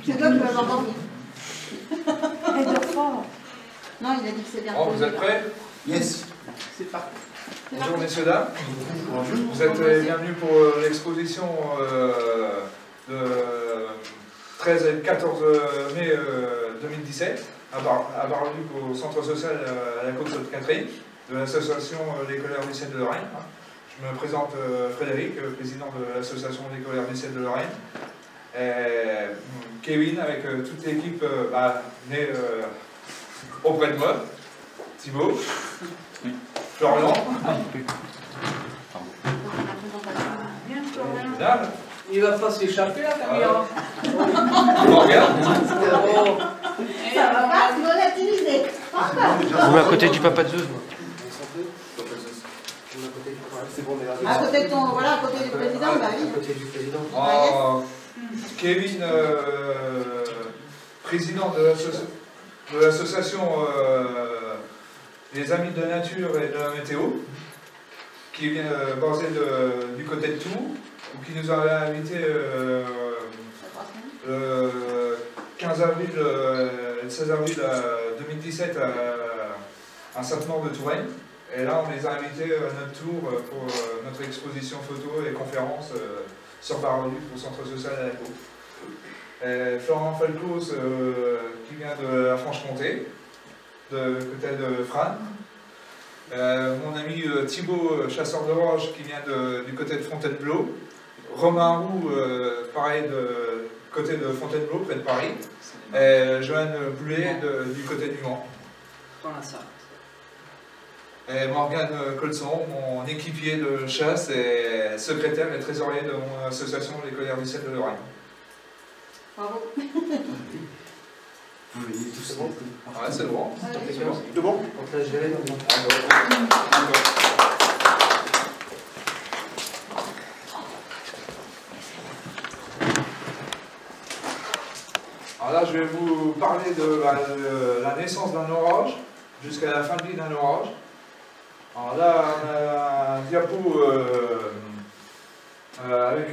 C'est toi qui vas m'endormir. Elle dort fort. Non, il a dit que c'est bien. Bon, vous êtes prêts? Yes. C'est parti. Bonjour messieurs, dames. Bonjour. Vous êtes bienvenus pour l'exposition de 13 et 14 mai 2017 à Bar-le-Duc au centre social à la côte Sainte-Catherine de l'association des colères du ciel de Lorraine. Je me présente Frédéric, président de l'association des colères du ciel de Lorraine. Et Kevin avec toute l'équipe née auprès de moi. Thibaut. Florian. Bien. Il va pas s'échapper la caméra. Morgane. Ça va pas se relativiser. Vous mettez à côté du papa de Zeus, moi. À côté de ton, voilà, à côté du président, bah oui. À côté du président. Kevin, président de l'association des Amis de la Nature et de la Météo, qui vient basé du côté de Tours, qui nous avait invité le 15 avril et le 16 avril 2017 à Sainte-Maure de Touraine. Et là, on les a invités à notre tour pour notre exposition photo et conférence sur Bar-le-Duc au centre social à la Côte. Florent Falcos, qui vient de la Franche-Comté, de côté de Fran. Mon ami Thibaut, chasseur de roche, qui vient du côté de Fontainebleau. Romain Roux, pareil, de côté de Fontainebleau, près de Paris. Et Joanne Boulet, du côté du Mans. Dans la salle. Et Morgane Colson, mon équipier de chasse et secrétaire et trésorier de mon association Les Colères du ciel de Lorraine. Bravo. Vous voyez tout ça. Ouais, c'est bon. C'est bon. On te l'a géré, donc. Alors là, je vais vous parler de la naissance d'un orage jusqu'à la fin de vie d'un orage. Alors là, on a un diapo avec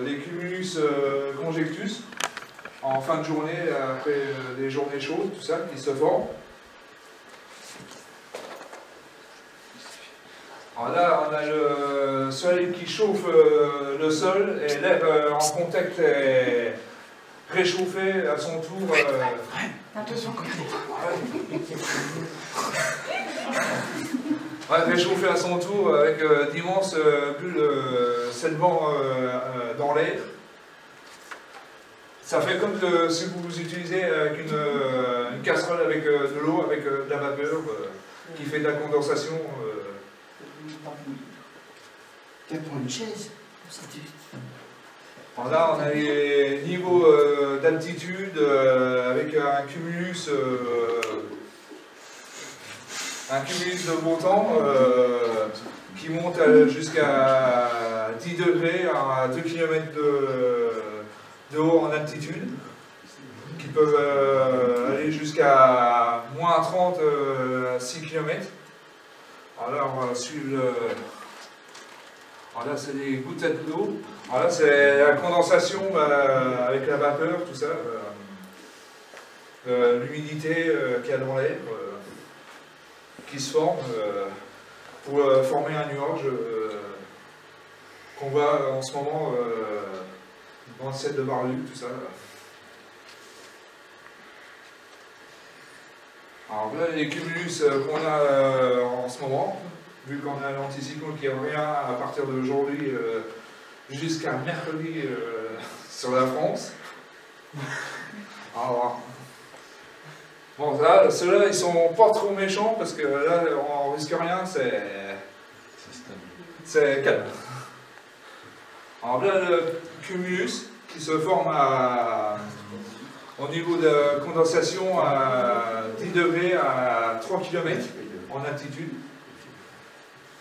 les cumulus conjectus en fin de journée, après des journées chaudes, tout ça, qui se forment. Alors là, on a le soleil qui chauffe le sol et l'air en contact est réchauffé à son tour. Réchauffé à son tour avec d'immenses bulles s'élevant dans l'air. Ça fait comme si vous utilisez avec une casserole avec de l'eau, avec de la vapeur qui fait de la condensation. Prends une chaise. Alors là, on a les niveaux d'altitude avec un cumulus de beau temps qui monte jusqu'à 10 degrés à 2 km de haut en altitude, qui peuvent aller jusqu'à moins 30 à 6 km. Alors là, on va suivre Alors là, c'est des gouttelettes d'eau. Alors là, c'est la condensation avec la vapeur, tout ça. L'humidité qu'il y a dans l'air. Qui se forme pour former un nuage qu'on voit en ce moment dans le ciel de Bar-le-Duc, tout ça. Alors là, les cumulus qu'on a en ce moment, vu qu'on a l'anticyclone qui revient à partir d'aujourd'hui jusqu'à mercredi sur la France. Alors, bon, là, ceux-là, ils sont pas trop méchants parce que là, on risque rien, c'est calme. Alors là, le cumulus qui se forme au niveau de condensation à 10 degrés à 3 km en altitude,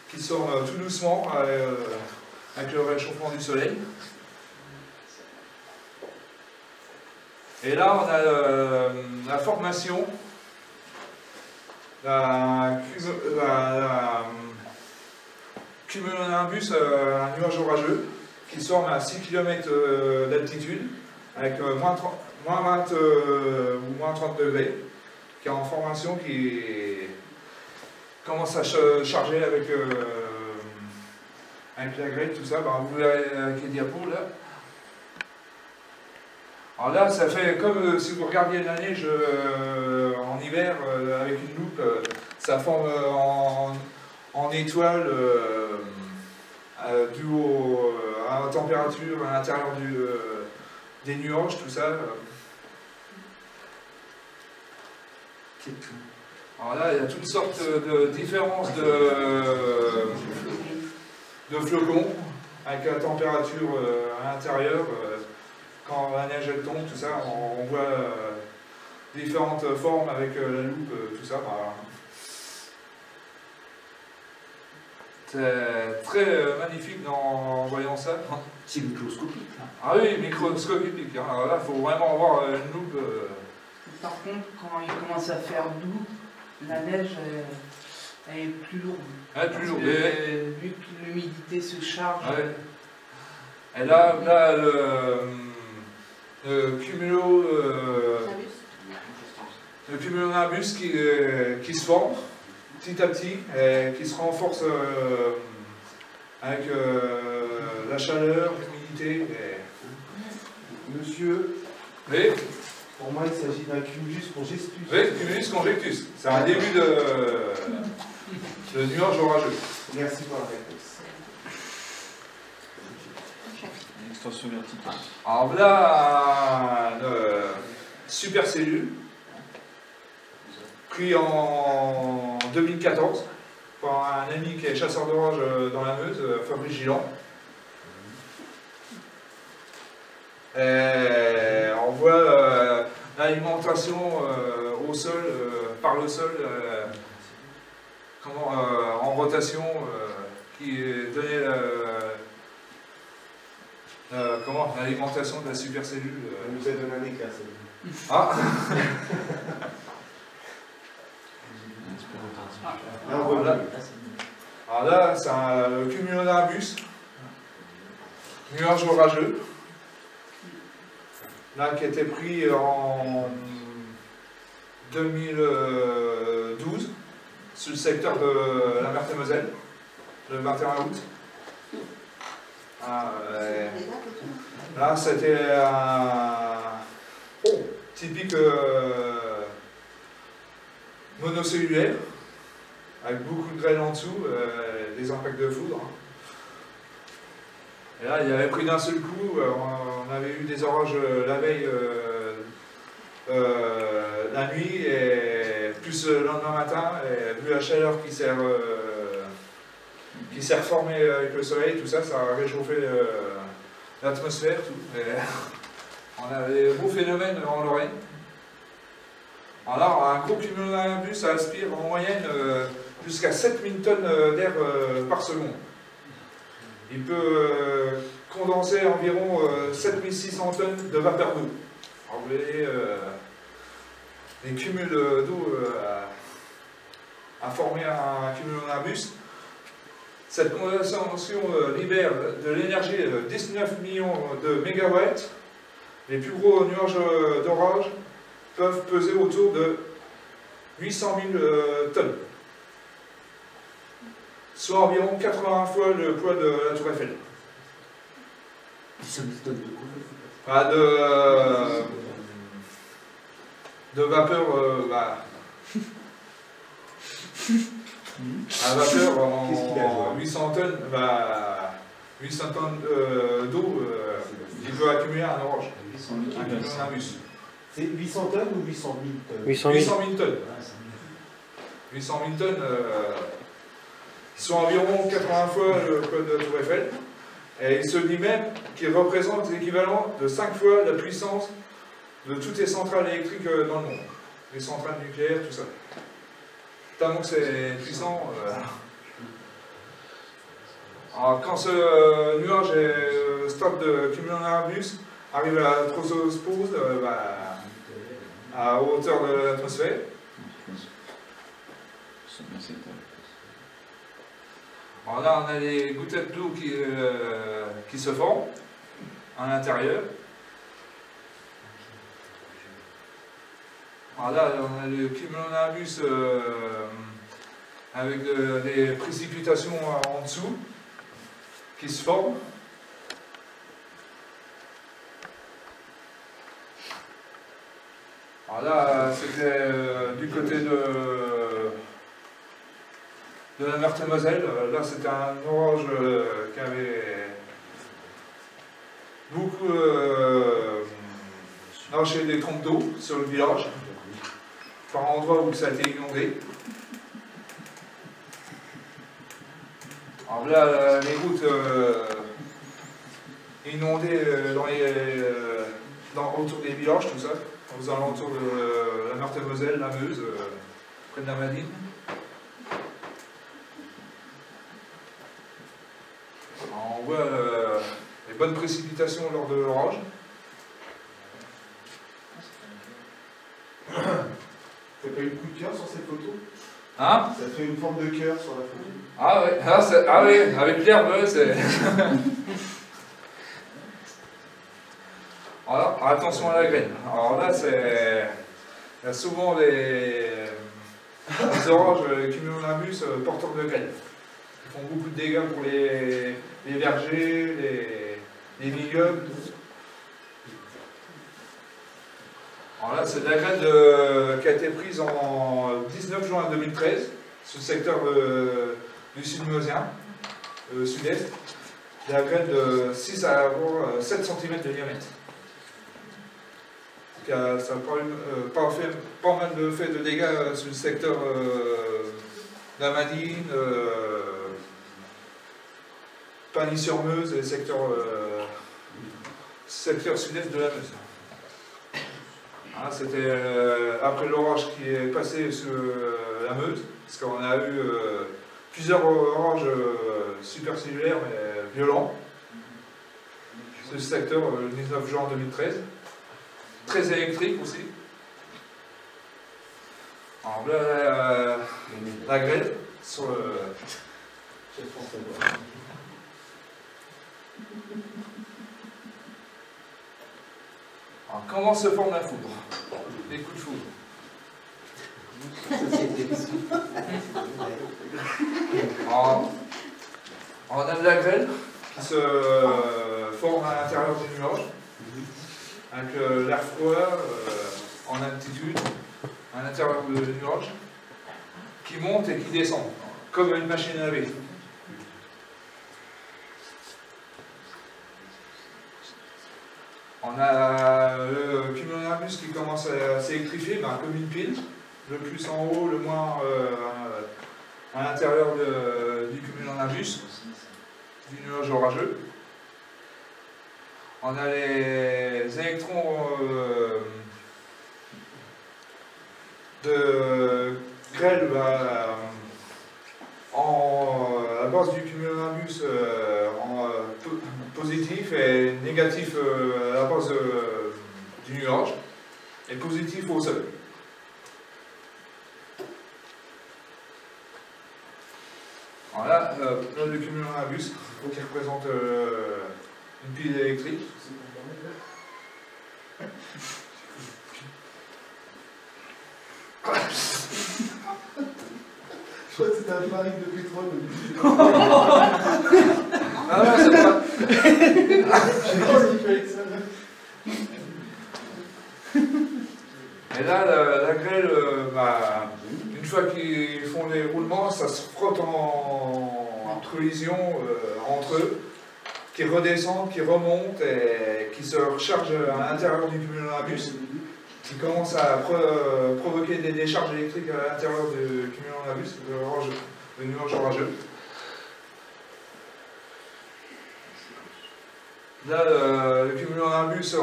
qui sort tout doucement avec le réchauffement du soleil. Et là, on a la formation d'un cumulonimbus, un nuage orageux, qui se forme à 6 km d'altitude, avec moins 20 ou moins 30 degrés, qui est en formation, qui commence à charger avec la grêle, tout ça. Ben, vous verrez avec les diapos là. Alors là, ça fait comme si vous regardiez la neige en hiver avec une loupe, ça forme en étoile dû à la température à l'intérieur des nuages, tout ça. Alors là, il y a toutes sortes de différences de flocons avec la température à l'intérieur. Quand la neige elle tombe, tout ça, on voit différentes formes avec la loupe, tout ça. Voilà. C'est très magnifique en voyant ça. C'est microscopique, là. Ah oui, microscopique. Hein. Alors là, il faut vraiment avoir une loupe. Par contre, quand il commence à faire doux, la neige elle est plus lourde. Elle est plus lourde. Vu que l'humidité se charge. Ouais. Et là le cumulonimbus qui se forme petit à petit, et qui se renforce avec la chaleur, l'humidité. Monsieur, Oui, pour moi, il s'agit d'un cumulus congestus. oui, cumulus conjectus. C'est un début de nuage orageux. Merci pour la réponse. Une extension verticale. Alors là, une supercellule, pris en 2014 par un ami qui est chasseur d'orage dans la Meuse, Fabrice Gillan. Et on voit l'alimentation au sol, par le sol, en rotation, qui donnait l'alimentation de la supercellule. Elle nous a donné un éclat, ça. Ah. Là, on voit Là. mieux. Alors là, c'est le cumulonimbus, nuage orageux, là qui a été pris en 2012 sur le secteur de la Meurthe-et-Moselle, le 21 août. Là, c'était un typique monocellulaire, avec beaucoup de grêle en dessous, des impacts de foudre. Et là, il avait pris d'un seul coup, on avait eu des orages la veille, la nuit, et plus le lendemain matin, et vu la chaleur qui s'est reformée avec le soleil, tout ça, ça a réchauffé l'atmosphère, tout. Et on avait des beaux phénomènes en Lorraine. Alors, un gros cumulonimbus, ça aspire en moyenne jusqu'à 7000 tonnes d'air par seconde. Il peut condenser environ 7600 tonnes de vapeur d'eau. Alors, vous voyez, les cumuls d'eau à former un cumulonimbus. Cette condensation libère de l'énergie de 19 millions de mégawatts. Les plus gros nuages d'orage peuvent peser autour de 800 000 tonnes, soit environ 80 fois le poids de la Tour Eiffel. 800 000 tonnes de quoi? Bah, de vapeur, la vapeur Qu'est-ce qu'il a, en 800 tonnes, 800 tonnes d'eau, il peut accumuler un orage, un cumulonimbus. C'est 800 tonnes ou 800 000 tonnes? 800 000. 800 000 tonnes. 800 000 tonnes, sont environ 80 fois le poids de la Tour Eiffel. Et il se dit même qu'il représente l'équivalent de 5 fois la puissance de toutes les centrales électriques dans le monde. Les centrales nucléaires, tout ça. Tellement que c'est puissant. Alors, quand ce nuage est stade de cumulonimbus arrive à la troposphère, à hauteur de l'atmosphère. Alors là, on a les gouttelettes d'eau qui se forment à l'intérieur. Alors là, on a le cumulonimbus avec des précipitations en dessous qui se forment. Alors là, c'était du côté de la Meurthe-et-Moselle. Là, c'était un orage qui avait beaucoup lâché des trompes d'eau sur le village, par endroits où ça a été inondé. Alors là, les routes inondées autour des villages, tout ça, aux alentours de la Meurthe-et-Moselle, la Meuse, près de la Madine. Alors, on voit les bonnes précipitations lors de l'orage. T'as pas eu le coup de cœur sur cette photo? Hein? Ça fait une forme de cœur sur la photo. Ah ouais, ah oui, avec l'herbe, c'est... Alors, attention à la graine. Alors là, il y a souvent des orages cumulonimbus porteurs de graines. Ils font beaucoup de dégâts pour les vergers, les vignobles. Alors là, c'est de la graine qui a été prise en 19 juin 2013, sur le secteur du sud-meusien, sud-est. De la graine de 6 à 7 cm de diamètre. Ça a pas mal de fait de dégâts sur le secteur de la Madine, Pagny-sur-Meuse et le secteur sud-est de la Meuse. C'était après l'orage qui est passé sur la Meuse, parce qu'on a eu plusieurs orages supercellulaires mais violents. C'est le secteur le 19 juin 2013. Très électrique aussi. Alors là, la grêle sur le... Alors, comment se forme la foudre? Les coups de foudre. Alors, on a de la grêle qui se forme à l'intérieur du nuage, avec l'air froid en altitude, à l'intérieur du nuage, qui monte et qui descend, comme une machine à laver. On a le cumulonimbus qui commence à s'électrifier, comme une pile, le plus en haut, le moins à l'intérieur du cumulonimbus, du nuage orageux. On a les électrons de grêle à la base du cumulonimbus positif et négatif à la base du nuage et positif au sol. Alors là, le cumulonimbus qui représente une pile électrique. Je crois que c'était un baril de pétrole. Ah non, c'est pas... Je sais pas ce qu'il fait avec ça. Et là, la grêle, une fois qu'ils font les roulements, ça se frotte en collision entre eux, qui redescendent, qui remontent et qui se rechargent à l'intérieur du cumulonimbus, qui commence à provoquer des décharges électriques à l'intérieur du cumulonimbus, le nuage orageux. Là, le cumulonimbus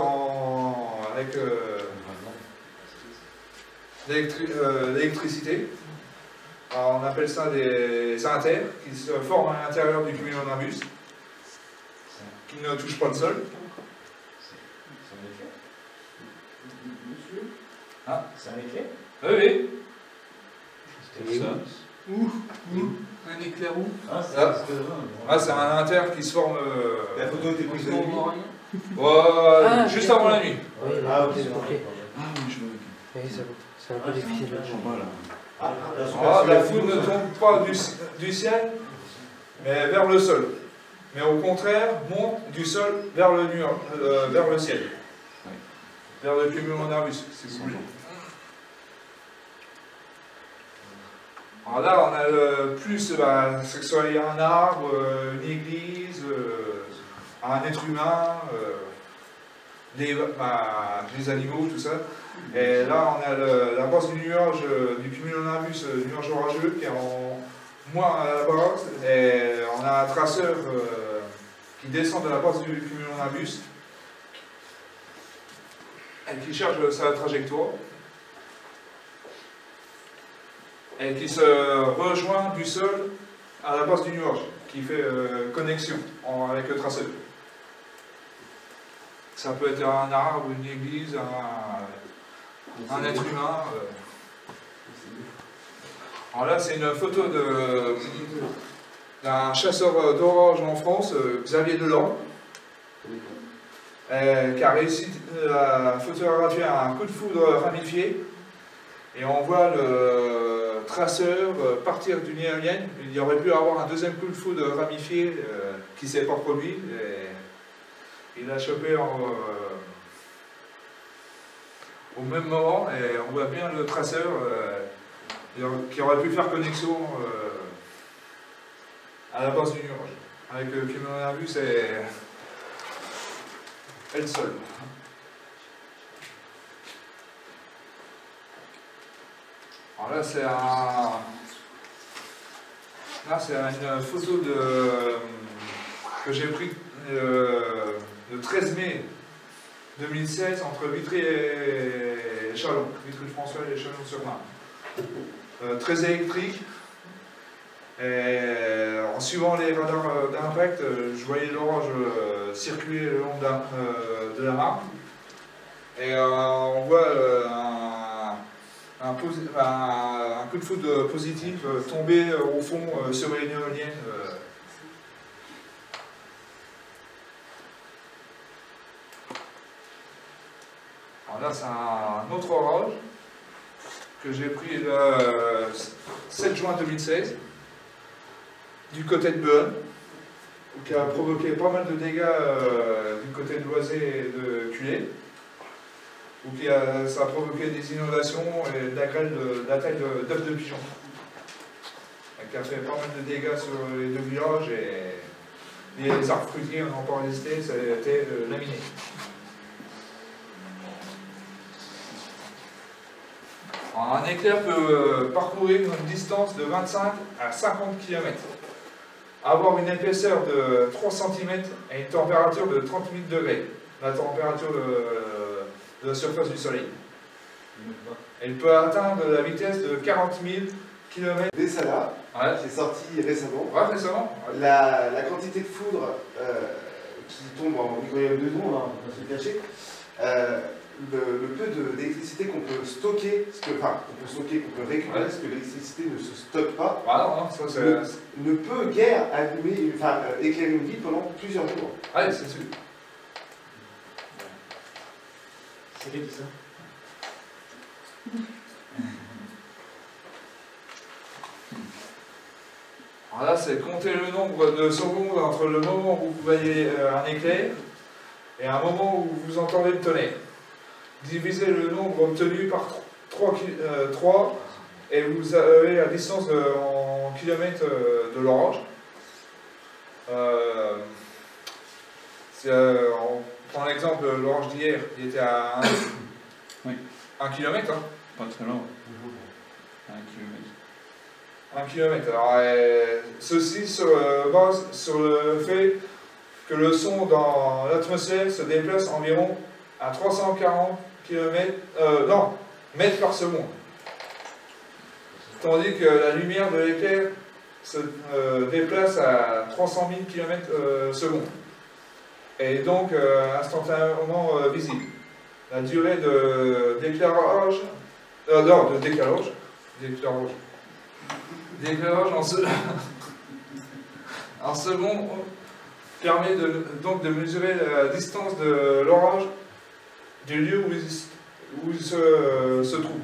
avec l'électricité. On appelle ça des inters qui se forment à l'intérieur du cumulonimbus, qui ne touchent pas le sol. Ah. C'est un éclair? Oui, oui. C'était ça. Un éclair où? C'est un inter qui se forme. La photo était prise de nuit. Juste avant la nuit. Ah, ok. Ah oui, je vois. Oui, c'est bon. C'est un peu difficile. La foudre ne tombe pas du ciel, mais vers le sol. Mais au contraire, monte du sol vers le ciel. Vers le cumulonimbus, si vous voulez. Alors là, on a le plus, c'est que ce soit un arbre, une église, un être humain, les animaux, tout ça. Et là, on a la base du nuage, du cumulonimbus, nuage orageux, qui est moins à la base. Et on a un traceur qui descend de la base du cumulonimbus et qui cherche sa trajectoire. Et qui se rejoint du sol à la base du nuage, qui fait connexion avec le traceur. Ça peut être un arbre, une église, un être humain. Alors là, c'est une photo d'un chasseur d'oranges en France, Xavier Delan, qui a réussi à photographier un coup de foudre ramifié. Et on voit le traceur partir d'une éolienne. Il y aurait pu avoir un deuxième coup de foudre ramifié qui ne s'est pas produit. Et il a chopé au même moment, et on voit bien le traceur qui aurait pu faire connexion à la base du nuage. Avec le cumulonimbus et le sol. Alors là, c'est une photo que j'ai prise le 13 mai 2016 entre Vitry et Châlons, Vitry-le-François et Châlons-sur-Marne. Très électrique. Et en suivant les radars d'impact, je voyais l'orage circuler le long de la Marne. Et on voit un coup de foudre positif tomber au fond sur une éolienne. Alors là, c'est un autre orage que j'ai pris le 7 juin 2016 du côté de Beaune, qui a provoqué pas mal de dégâts du côté de Loisé et de Culé. Ça a provoqué des inondations et de la grêle de la taille d'œufs de pigeon. Qui a fait pas mal de dégâts sur les deux villages et les arbres fruitiers n'ont pas résisté, ça a été laminé. Alors, un éclair peut parcourir une distance de 25 à 50 km, avoir une épaisseur de 3 cm et une température de 38 degrés, la température de la surface du Soleil. Elle peut atteindre la vitesse de 40 000 km. Dessala, Ouais. qui est sorti récemment. Ouais, récemment. La quantité de foudre qui tombe en microyème de secondes, hein, on va se le cacher, le peu d'électricité qu'on peut stocker, qu'on peut récupérer, parce que l'électricité ne se stocke pas, Ah non, ça ne peut guère éclairer une ville pendant plusieurs jours. Ouais, c'est sûr. C'est qui ça? Alors là, c'est compter le nombre de secondes entre le moment où vous voyez un éclair et un moment où vous entendez le tonnerre. Divisez le nombre obtenu par 3 et vous avez la distance en kilomètres de l'orage. On prend l'exemple de l'orage d'hier, il était à 1 km. Hein. Pas très loin. 1 km. 1 km. Alors, ceci se base sur le fait que le son dans l'atmosphère se déplace environ à 340 mètres par seconde. Tandis que la lumière de l'éclair se déplace à 300 000 km secondes. Et donc instantanément visible. La durée de déclarage en secondes permet donc de mesurer la distance de l'orage du lieu où où il se trouve.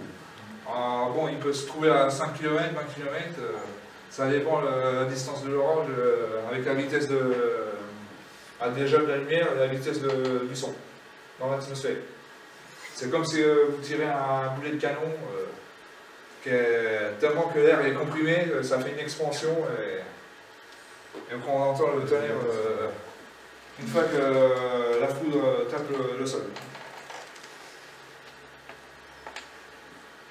Alors, bon, il peut se trouver à 5 km, 20 km, ça dépend de la distance de l'orage, avec la vitesse déjà de la lumière et la vitesse du son dans l'atmosphère. C'est comme si vous tirez un boulet de canon, tellement que l'air est comprimé, ça fait une expansion et on entend le tonnerre une fois que la foudre tape le sol.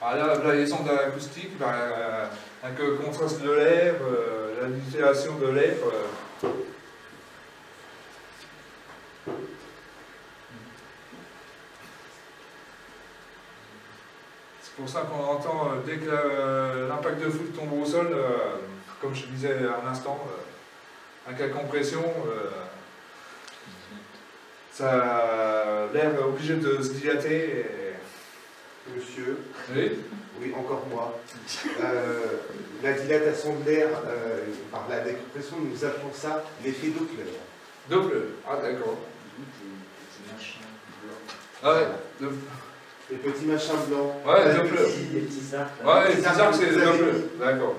Alors là, la variation de l'acoustique, avec le contraste de l'air, la distillation de l'air. C'est pour ça qu'on entend, dès que l'impact de foudre tombe au sol, comme je disais à l'instant, avec la compression, l'air est obligé de se dilater. Et... Monsieur, oui, oui, encore moi. La dilatation de l'air par la décompression, nous appelons ça l'effet Doppler. Doppler, ah d'accord. Ah ouais, les petits machins blancs. Ouais, Doppler. Les petits arcs. Ouais, les petits arcs, c'est Doppler. D'accord.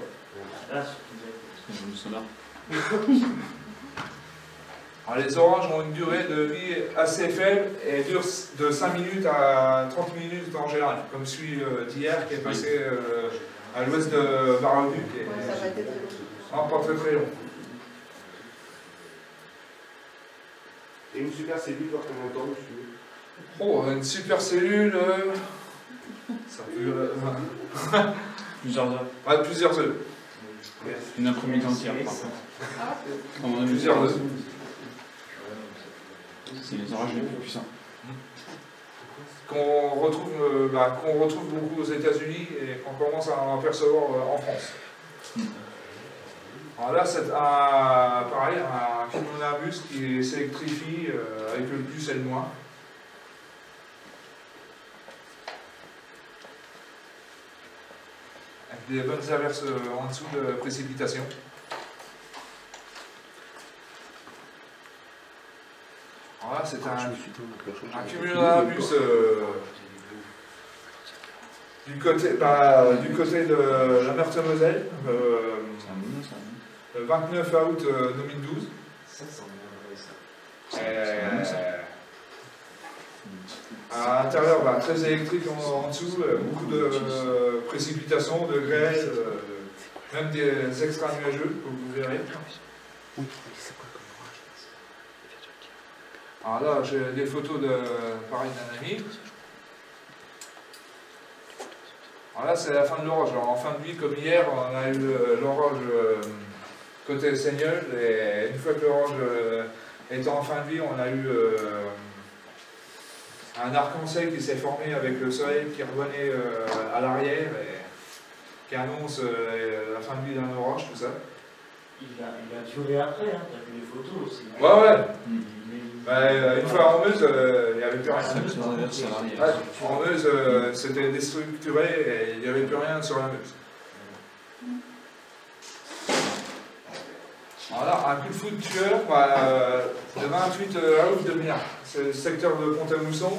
Là, Alors, les oranges ont une durée de vie assez faible et durent de 5 minutes à 30 minutes en général, comme celui d'hier qui est passé à l'ouest de Bar-le-Duc. Ça va être Non, pas très très long. Et une super cellule, voir qu'on entend, monsieur. Oh, une super cellule, ça peut... Plusieurs heures. Ouais, plusieurs heures. Une après-midi entière, par contre. Plusieurs heures. C'est les orages les plus puissants. Qu'on retrouve beaucoup aux États-Unis et qu'on commence à en apercevoir en France. Alors là, c'est pareil, un cumulonimbus qui s'électrifie avec le plus et le moins. Avec des bonnes averses en dessous de précipitations. Voilà, c'est un cumulonimbus du côté de la Meurthe-et-Moselle, le 29 août 2012. À l'intérieur, très électrique en dessous, beaucoup de précipitations, de grêle, même des extra nuageux, comme vous verrez. Alors là, j'ai des photos pareil d'un ami. Alors là, c'est la fin de l'orage. En fin de vie, comme hier, on a eu l'orage côté Seigneur, et une fois que l'orage était en fin de vie, on a eu un arc-en-ciel qui s'est formé avec le soleil qui revenait à l'arrière et qui annonce la fin de vie d'un orage, tout ça. Il a duré après, hein. T'as vu les photos aussi. Hein. Ouais. Une fois en Meuse, il n'y avait plus rien. En Meuse, c'était déstructuré et il n'y avait plus rien sur la Meuse. Voilà, un coup de foudre tueur, le 28 août 2001. C'est le secteur de Pont-à-Mousson.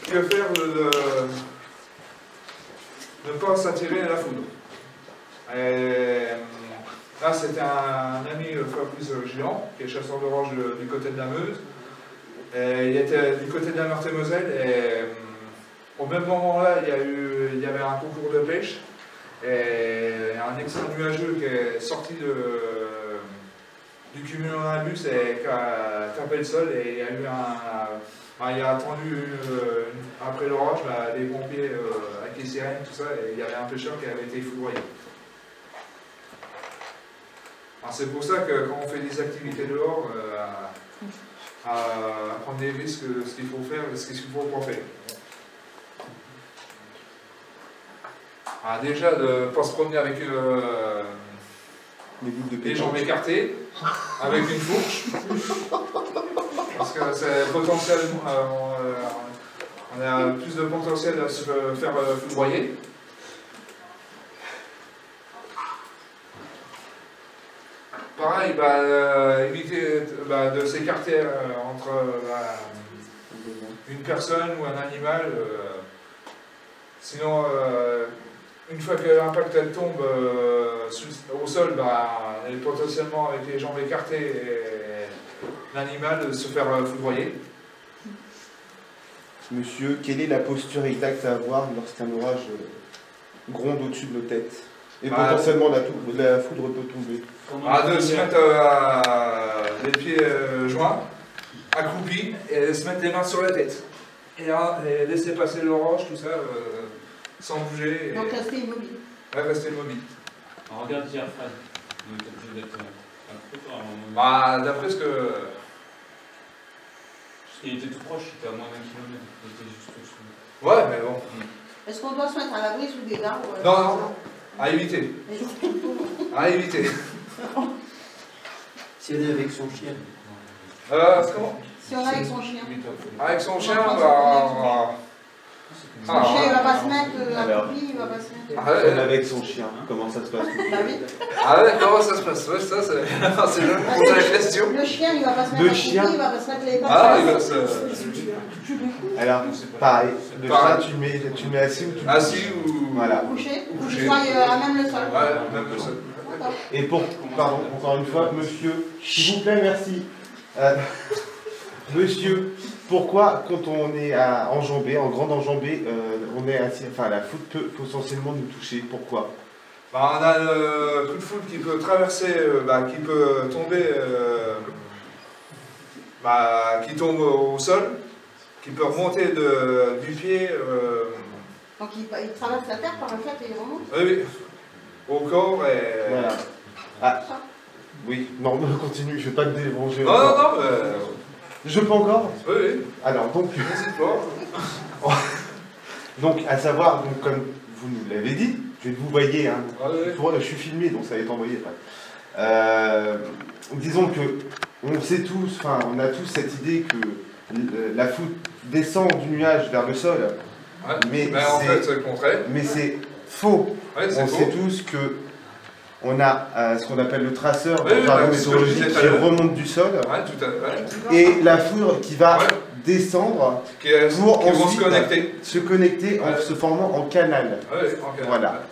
Que faire de ne pas s'attirer à la foudre. Et, là, c'était un ami, Fabrice Géant, qui est chasseur d'orage du côté de la Meuse. Et il était du côté de la Meurthe-et-Moselle. Et au même moment-là, il y avait un concours de pêche. Et un extra nuageux qui est sorti du cumulonimbus et qui a tapé le sol. Et il y a eu il a attendu, après l'orage, les pompiers avec les sirènes, tout ça. Et il y avait un pêcheur qui avait été foudroyé. C'est pour ça que quand on fait des activités dehors, à prendre des risques, ce qu'il faut faire et ce qu'il faut pas faire. Déjà, de ne pas se promener avec les jambes écartées, avec une fourche, parce que c'est potentiellement, on a plus de potentiel à se faire foudroyer. Pareil, éviter de s'écarter entre une personne ou un animal. Sinon, une fois que l'impact elle tombe au sol, bah, elle est potentiellement avec les jambes écartées et l'animal se faire foudroyer. Monsieur, quelle est la posture exacte à avoir lorsqu'un orage gronde au-dessus de nos têtes? Et potentiellement la foudre peut tomber. De se mettre les pieds joints, accroupis, et se mettre les mains sur la tête. Et laisser passer l'orage, tout ça, sans bouger. Donc rester immobile. Ouais, rester immobile. Alors, regarde hier, Fred. On est obligé d'être d'après ce que... Il était tout proche, il était à moins d'1 kilomètre. Il était juste au-dessus. Ouais, mais bon. Est-ce qu'on doit se mettre à l'abri sous des arbres? Non, à éviter. À éviter. Si elle est avec son chien. Comment? Si on est avec son chien. Avec son chien, Son chien, il va pas se mettre accroupi, il va pas se mettre... On est avec son chien, comment ça se passe? Bah oui. Comment ça se passe? Ouais, ça, c'est je me pose la question. Le chien, il va pas se mettre accroupi, il va pas se mettre les pattes. Il va se... Alors, pareil, le chat, tu le mets assis ou tu le assis ou... Voilà. Couché, ou qu'il soit à même le sol. Ouais, même le sol. Et pardon, encore une fois, monsieur, s'il vous plaît, merci. Monsieur, pourquoi quand on est enjambé, en grande enjambée, on est assis, enfin la foudre peut potentiellement nous toucher? Pourquoi? On a le coup de foudre qui peut traverser, qui peut tomber, qui tombe au sol, qui peut remonter du pied. Donc il traverse la terre par le fait et il remonte? Oui, au corps et... Voilà. Oui, non, continue, je ne vais pas te déranger. Non, Je peux encore? Oui. Alors, donc... N'hésite pas. Donc, à savoir, donc, comme vous nous l'avez dit, vous voyez, hein, je suis filmé, donc ça va être envoyé. Disons que on sait tous, enfin, on a tous cette idée que la foudre descend du nuage vers le sol, mais en fait, c'est le contraire. Mais c'est faux. Ouais, on faux. sait tous que on a ce qu'on appelle le traceur dans le jargon météorologique qui remonte du sol, et la foudre qui va descendre pour ensuite se connecter en se formant en canal. Voilà.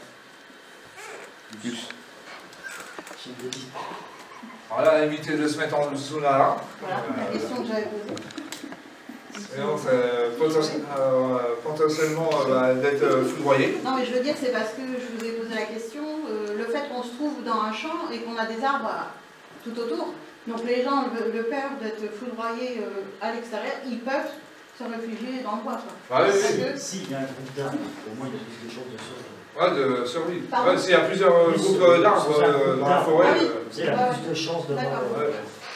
Voilà, éviter de se mettre en dessous là. Voilà, la question que j'avais posée. Potentiellement d'être foudroyé. Non, mais je veux dire, c'est parce que je vous ai posé la question, le fait qu'on se trouve dans un champ et qu'on a des arbres tout autour, donc les gens, le peur d'être foudroyés à l'extérieur, ils peuvent se réfugier dans le bois. S'il y a un groupe d'arbres, au moins il y a plus de chances de survie. De survie. S'il y a plusieurs groupes d'arbres dans la forêt. Il y a plus de chances de mort.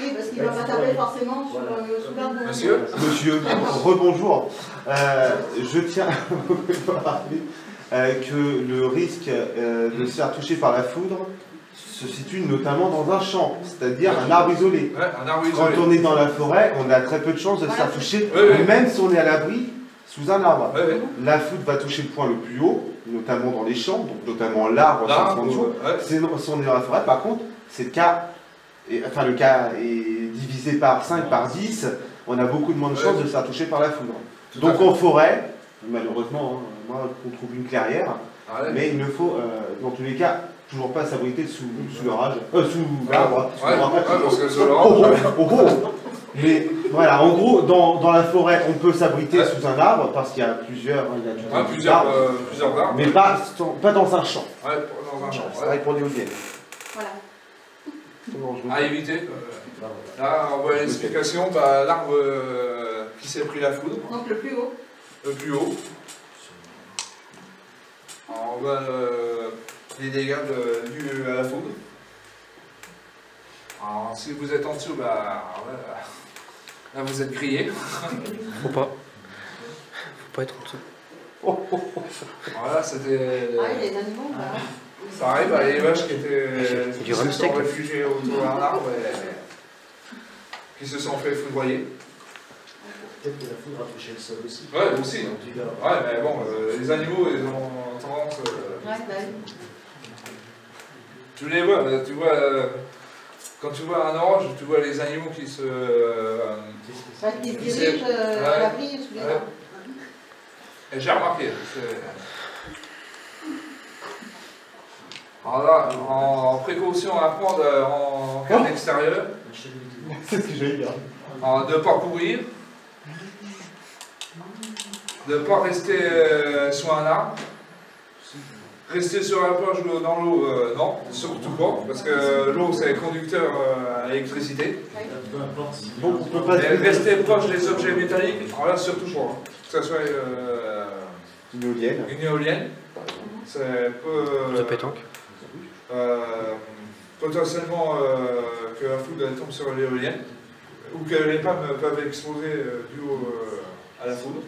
Oui, parce qu'il ne va pas taper forcément sous l'arbre. Monsieur, rebonjour. Je tiens à rappeler que le risque de se faire toucher par la foudre se situe notamment dans un champ, c'est-à-dire un arbre isolé. Quand on est dans la forêt, on a très peu de chances de se faire toucher, même si on est à l'abri sous un arbre. La foudre va toucher le point le plus haut, notamment dans les champs, donc notamment l'arbre, si on est dans la forêt. Par contre, c'est le cas. Le cas est divisé par 5, par 10, on a beaucoup de moins de chances de se faire toucher par la foudre. Donc en forêt, malheureusement, moi on trouve une clairière, mais il ne faut, dans tous les cas, toujours pas s'abriter sous l'orage, sous l'arbre. Parce que sous l'orage. Mais voilà, en gros, dans la forêt, on peut s'abriter sous un arbre, parce qu'il y a plusieurs arbres, mais pas dans un champ. C'est pareil pour l'éolienne. Voilà. À éviter. Là, on voit l'explication, l'arbre qui s'est pris la foudre. Donc le plus haut. Le plus haut. Alors, on voit les dégâts dus à la foudre. Alors, si vous êtes en dessous, là vous êtes grillé. Faut pas être en dessous. Voilà, c'était... les animaux, pareil, les vaches qui se sont réfugiées autour d'un arbre et qui se sont fait foudroyer. Peut-être que la foudre a touché le sol aussi. Ouais, aussi. Ouais, mais bon, les animaux, ils ont tendance... Tu les vois, quand tu vois un orage, tu vois les animaux qui se... Qui se dirigent à l'abri sous les arbres. Et j'ai remarqué. Alors là, en précaution à prendre en cas extérieur, C'est ce que j'allais dire. de ne pas courir, de ne pas rester sous un arbre, rester sur la plage ou dans l'eau, non, surtout pas, parce que l'eau c'est conducteur à l'électricité. Donc on peut pas Et rester proche des objets métalliques, alors là surtout pas, que ce soit une éolienne. une éolienne, c'est peu... De pétanque. Potentiellement que la foudre elle tombe sur l'éolienne, ou que les pannes peuvent exploser dû à la foudre.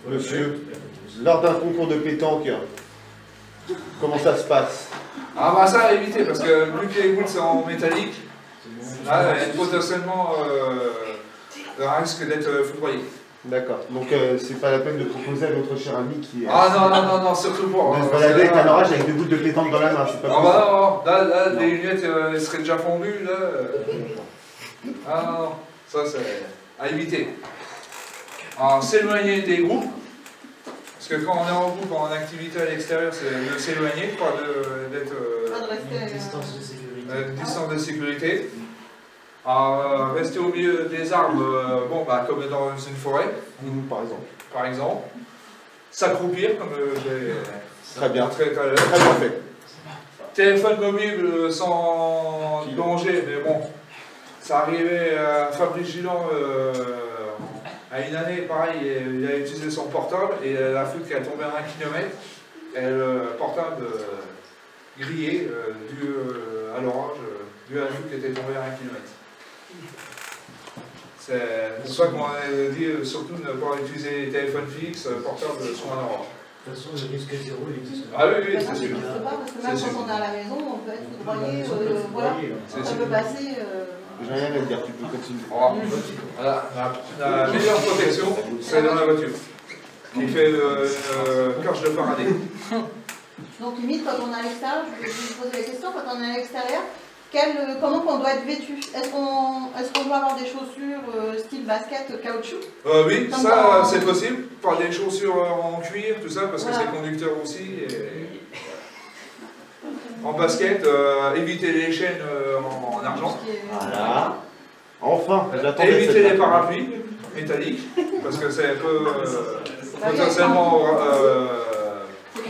Monsieur, lors d'un concours de pétanque, comment ça se passe? Ah bah ça à éviter, parce que vu que les boules sont en métallique, là il y a potentiellement un risque d'être foudroyé. D'accord. Donc c'est pas la peine de proposer à notre cher ami qui est... Ah non, surtout pas. de se balader avec un orage avec des boules de pétanque dans la main, c'est pas Ah possible. bah non, là les lunettes elles seraient déjà fondues, là. Ah non, ça c'est à éviter. Alors s'éloigner des groupes, parce que quand on est en groupe, en activité à l'extérieur, c'est de s'éloigner, pas d'être... Pas de rester... Distance de sécurité. distance de sécurité. Alors, rester au milieu des arbres, bon, bah, comme dans une forêt, Par exemple. S'accroupir, comme j'ai Très bien. montré tout à l'heure. Très bien fait. Téléphone mobile sans danger, mais bon, ça arrivait à Fabrice Gillan à une année, pareil, il a utilisé son portable et la foudre qui a tombé à 1 km, et le portable grillé dû à l'orage, dû à la foudre qui était tombée à 1 km. C'est pour ça qu'on a dit surtout ne pas utiliser les téléphones fixes, portables sur un orage. De toute façon, le risque zéro, il existe pas. Ah oui, oui, Ça c'est sûr. n'existe pas, parce que même C'est sûr. quand on est à la maison, on peut être foudroyé, Ouais, voilà, C'est ça sûr. peut passer... J'ai rien à dire, tu peux continuer. Voilà. La meilleure protection, c'est dans la voiture, qui fait cloche de Faraday. Donc limite, quand on est à l'extérieur, je vais vous poser la question, quand on est à l'extérieur, comment on doit être vêtu? Est-ce qu'on doit avoir des chaussures style basket, caoutchouc? Oui, Comme ça dans- c'est possible, par des chaussures en cuir, tout ça, parce que Voilà. c'est conducteur aussi. Et... En basket, éviter les chaînes en argent. Qui est- Voilà. Enfin, j'attendais Éviter cette les réponse. parapluies métalliques, parce que c'est potentiellement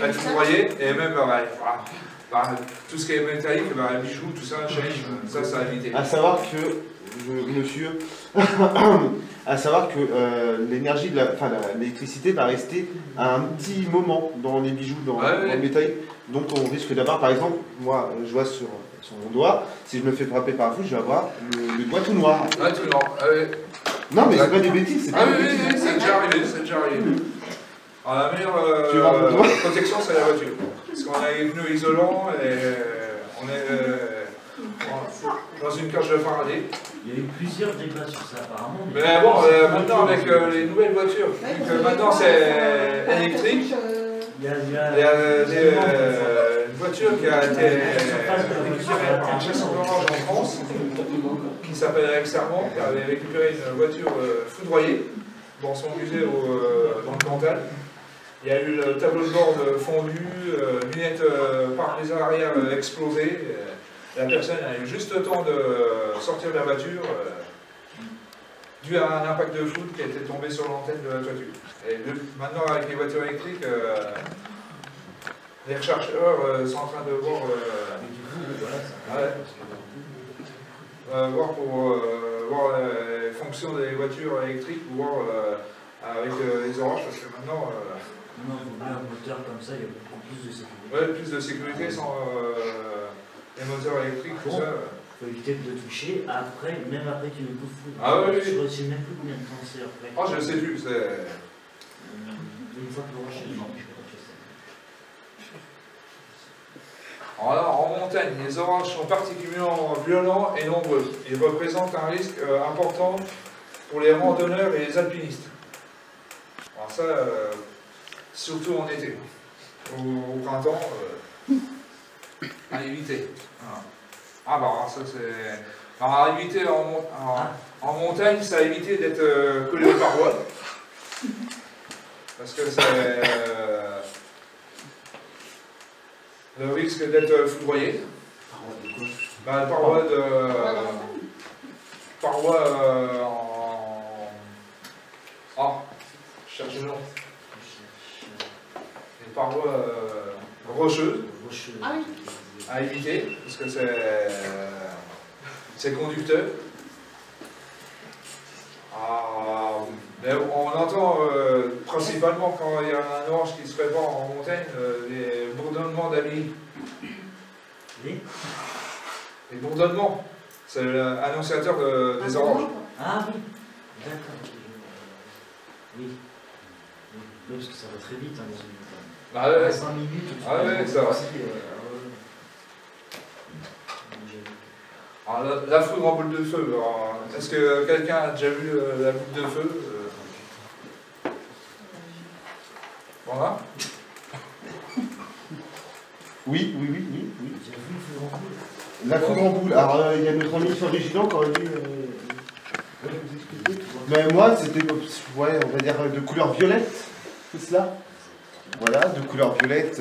être foudroyé, et même tout ce qui est métallique, bijoux, tout ça, chaîne, ça à éviter. À savoir que, monsieur, à savoir que l'énergie, l'électricité va rester à un petit moment dans les bijoux, dans le métallique. Donc on risque d'avoir, par exemple, moi je vois sur mon doigt, si je me fais frapper par la foudre, je vais avoir le doigt tout noir. Ouais, tout noir. Non mais c'est pas des bêtises, c'est pas Ah des oui, bêtises. c'est déjà arrivé, c'est déjà arrivé. Alors, la Tu meilleure vas pour toi protection, c'est la voiture. Parce qu'on a les pneus isolants et on est dans une cage de Faraday. Il y a eu plusieurs débats sur ça, apparemment. Mais bon, maintenant, avec les nouvelles voitures, vu que maintenant c'est électrique, Il y a il y a une voiture qui a été récupérée par un chasseur d'orange en France, qui s'appelle Alex Serment, qui avait récupéré une voiture foudroyée dans son musée dans le Cantal. Il y a eu le tableau de bord fondu, lunettes par les arrières explosées. La personne a eu juste le temps de sortir de la voiture dû à un impact de foudre qui était tombé sur l'antenne de la voiture. Et maintenant, avec les voitures électriques, les chercheurs sont en train de voir, voir pour voir les fonctions des voitures électriques, ou voir avec les orages, parce que maintenant, Non, il vaut mieux un moteur comme ça, il y a beaucoup plus de sécurité. ouais, plus de sécurité sans les moteurs électriques, tout ça. Il faut éviter de le toucher, après, même après qu'il y ait beaucoup de foudre. Ah oui, oui. Je ne sais même plus combien de temps c'est après. Ah, je sais plus, c'est... Une fois que l'orage est mort, je sais pas. Alors là, en montagne, les orages sont particulièrement violents et nombreux. Ils représentent un risque important pour les randonneurs et les alpinistes. Alors ça, surtout en été. Au printemps, à éviter. Voilà. Ah bah ça c'est... Alors, à éviter en montagne, ça a évité d'être collé aux parois. Parce que c'est le risque d'être foudroyé. Bah, paroi de... Paroi en... Ah, je cherche le nom. Les parois rocheuses. Ah oui. À éviter, parce que c'est conducteur. Ah, mais on entend principalement quand il y a un orage qui se prépare en montagne, les bourdonnements d'amis. Oui. Les bourdonnements, c'est l'annonciateur des orages. Ah oui, d'accord. Oui. Oui, parce que ça va très vite hein, dans une montagne. Bah ouais, 5 minutes, ah ouais, ça va. Alors, la foudre en boule de feu, est-ce que quelqu'un a déjà vu la boule de feu Voilà. Oui. J'ai vu une foudre en boule. La foudre en boule. Alors, il y a notre ami sur Régidan qui aurait dû vous expliquer. Mais moi, c'était, ouais, on va dire, de couleur violette, c'est cela. Voilà, de couleur violette,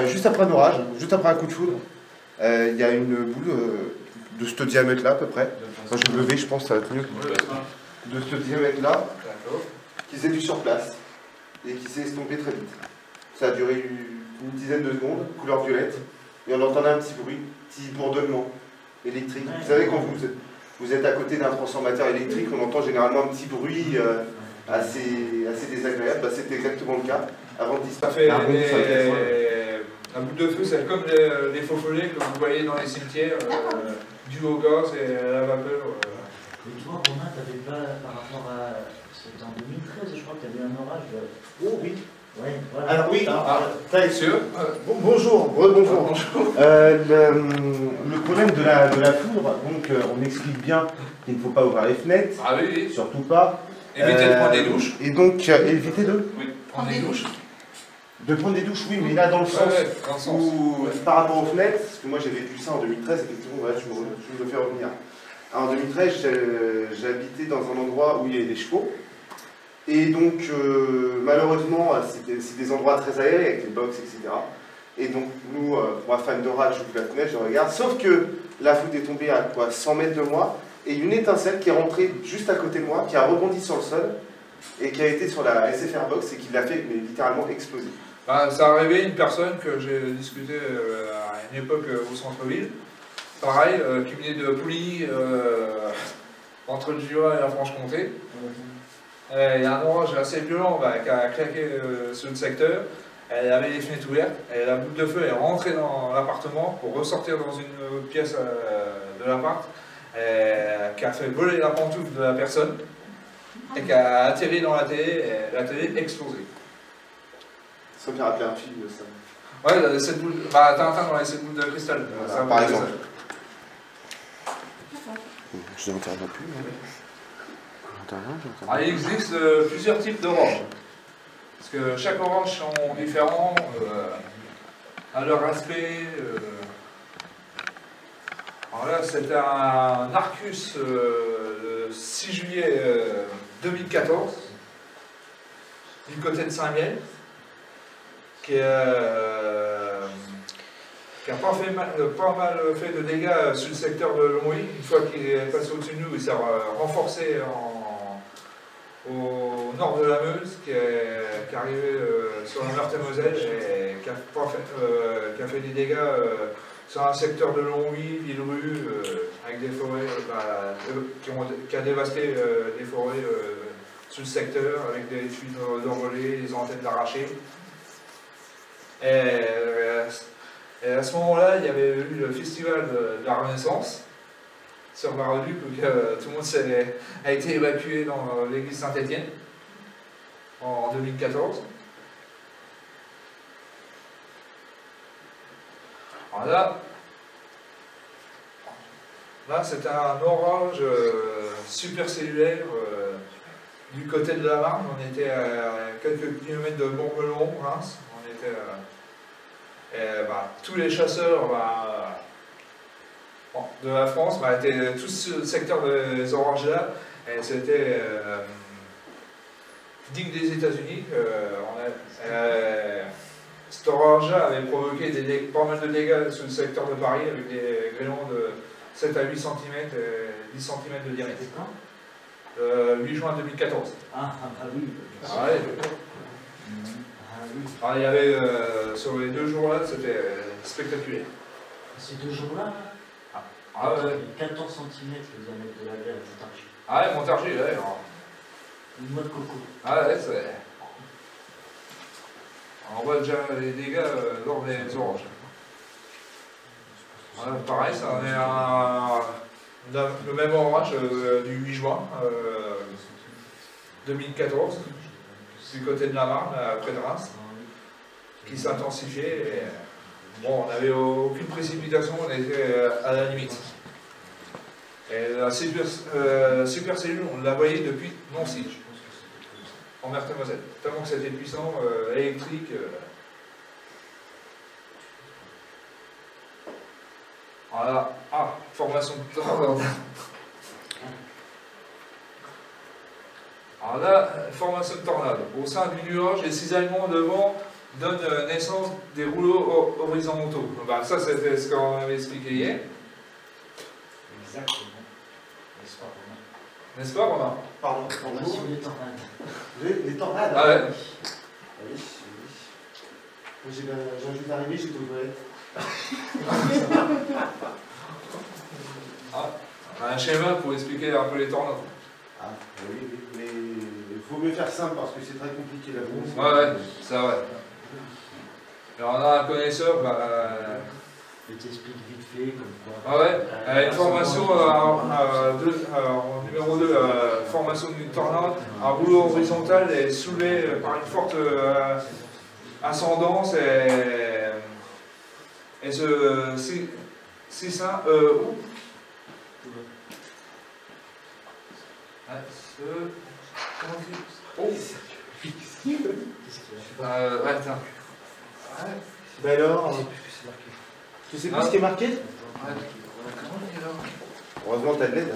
juste après un orage, juste après un coup de foudre. Il y a une boule de ce diamètre-là, à peu près. Moi, je vais me lever, je pense que ça va être mieux. De ce diamètre-là, qui s'est vu sur place et qui s'est estompé très vite. Ça a duré une dizaine de secondes, couleur violette, et on entendait un petit bruit, petit bourdonnement électrique. Vous savez, quand vous êtes à côté d'un transformateur électrique, on entend généralement un petit bruit assez désagréable. Bah, c'était exactement le cas avant de disparaître. La boule de feu, c'est comme les faux follets que vous voyez dans les cimetières, dû au gaz et à la vapeur. Et toi, Romain, t'avais pas, par rapport à... C'était en 2013, je crois que t'avais un orage. Oh oui. Ouais, voilà. Alors oui, T'es sûr bonjour, rebonjour. Le problème de la foudre, donc on explique bien qu'il ne faut pas ouvrir les fenêtres, Ah oui, surtout pas. évitez de prendre des douches. Et donc éviter Oui, prendre des douches. de prendre des douches, oui, mais là dans le sens Dans le sens. où, par rapport aux fenêtres, parce que moi j'ai vécu ça en 2013, effectivement, voilà, je me fais revenir. Alors, en 2013, j'habitais dans un endroit où il y avait des chevaux. Et donc, malheureusement, c'est des endroits très aérés avec les box, etc. Et donc, nous, moi, fan d'orage, je ouvre la fenêtre, je regarde. Sauf que la foudre est tombée à quoi, 100 mètres de moi, et une étincelle qui est rentrée juste à côté de moi, qui a rebondi sur le sol, et qui a été sur la SFR box, et qui l'a fait, mais littéralement exploser. Bah, ça arrivait une personne que j'ai discuté à une époque au centre-ville. Pareil, qui venait de Pouilly, entre le Jura et la Franche-Comté. Il y a un orage assez violent qui a claqué sur le secteur. Elle avait les fenêtres ouvertes, et la boule de feu est rentrée dans l'appartement pour ressortir dans une pièce de l'appart, qui a fait voler la pantoufle de la personne, et qui a atterri dans la télé, et la télé explosé. Ça me fait rappeler un film de ça. Ouais, cette boule, bah, Tintin dans les 7 boules de cristal. Voilà, par exemple. Je n'interviens plus. Alors, il existe plusieurs types d'oranges. Parce que chaque orange sont différents à leur aspect. Alors là, c'est un Arcus le 6 juillet 2014, du côté de Saint-Miel, qui a pas mal fait de dégâts sur le secteur de Longwy. Une fois qu'il est passé au-dessus de nous, il s'est renforcé au nord de la Meuse, qui est arrivé sur la Meurthe-et-Moselle et qui a fait des dégâts sur un secteur de Longwy, Villerue, avec des forêts, qui a dévasté des forêts sur le secteur, avec des tuiles d'envolées, des antennes d'arrachées. Et à ce moment-là, il y avait eu le festival de la Renaissance sur Bar-le-Duc, où tout le monde a été évacué dans l'église Saint-Étienne en 2014. Alors là c'était un orage supercellulaire du côté de la Marne. On était à quelques kilomètres de Montmelon, Reims. On était tous les chasseurs de la France, bah, était tout ce secteur des orages là, et c'était digne des États-Unis. Cet orage là avait provoqué pas mal de dégâts sur le secteur de Paris avec des grêlons de 7 à 8 cm, 10 cm de diamètre. C'était quand 8 juin 2014. Ah oui. Ah ouais. Ah oui. Alors, il y avait, sur les 2 jours là, c'était spectaculaire. Ces 2 jours-là, Ah ouais. 14 cm le diamètre de la grêle à Montargis. Ah ouais, Montargis, ouais. Alors. Une noix de coco. Ah ouais, c'est... On voit déjà les dégâts lors des orages. Voilà, pareil, ça en est le même orage du 8 juin 2014, du côté de la Marne, près de Reims, qui s'intensifiait. Bon, on n'avait aucune précipitation, on était à la limite. Et la supercellule, on la voyait depuis Nancy, en Meurthe-et-Moselle. Tellement que c'était puissant, électrique. Voilà. Ah, formation de tornade. Alors là, formation de tornade. Au sein du nuage, les cisaillements de vent donnent naissance des rouleaux horizontaux. Bah, ça, c'était ce qu'on avait expliqué hier. Exactement. N'est-ce pas, Romain? N'est-ce pas, Romain? Pardon, On a bonjour. suivi les tornades. Les tornades. Ah ouais. Oui, oui. Moi, j'ai envie d'arriver, j'étais aux toilettes. Ah, on a un schéma pour expliquer un peu les tornades. Ah, oui, oui, mais il faut mieux faire simple parce que c'est très compliqué là. Ouais, c'est vrai. Alors on a un connaisseur, Je t'explique vite fait comme quoi. ah ouais, une formation en numéro 2, formation d'une tornade, un rouleau horizontal est soulevé par une forte ascendance et ce 6-1 ouais, attends. Ben alors, tu sais plus ce qui est marqué? Heureusement, t'as de l'aide.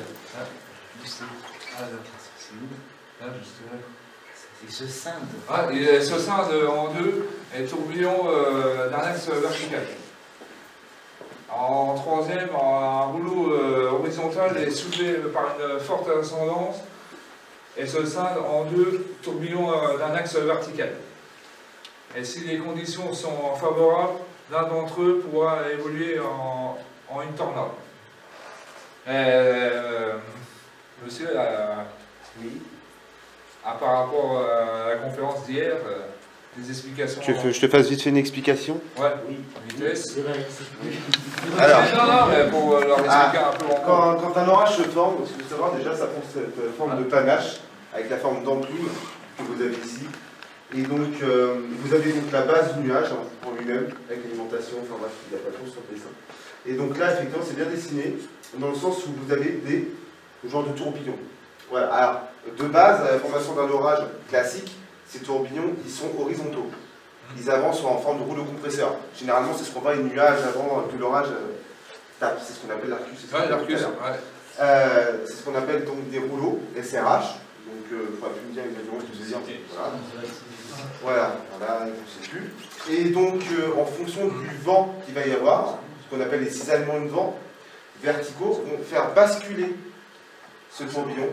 Il se scinde. Ah, il se scinde en deux et tourbillon d'un axe vertical. En troisième, un rouleau horizontal est soulevé par une forte ascendance et se scinde en deux tourbillons d'un axe vertical. Et si les conditions sont favorables, l'un d'entre eux pourra évoluer en une tornade. Monsieur, Oui. par rapport à la conférence d'hier, des explications. Tu veux que je te fasse vite fait une explication? Ouais, Oui. vitesse. C'est vrai. Alors. Non, mais pour leur expliquer un peu en Quand un orage se forme, ce qu'il faut savoir déjà, ça prend cette forme de panache avec la forme d'enclume que vous avez ici. Et donc, vous avez donc la base du nuage en lui-même, avec l'alimentation, enfin bref, il n'y a pas trop sur le dessin. Et donc là, effectivement, c'est bien dessiné, dans le sens où vous avez des genres de tourbillons. Voilà. Alors, de base, la formation d'un orage classique, ces tourbillons, ils sont horizontaux. Ils avancent en forme de rouleau compresseur. Généralement, c'est ce qu'on voit les nuages avant que l'orage tape. C'est ce qu'on appelle l'arcus. Ouais, l'arcus, ouais. C'est ce qu'on appelle donc des rouleaux, SRH. Donc, il ne faudra plus me dire exactement ce que je veux dire. Voilà, je ne sais plus. Et donc, en fonction du vent qu'il va y avoir, ce qu'on appelle les cisaillements de vent verticaux, vont faire basculer ce tourbillon.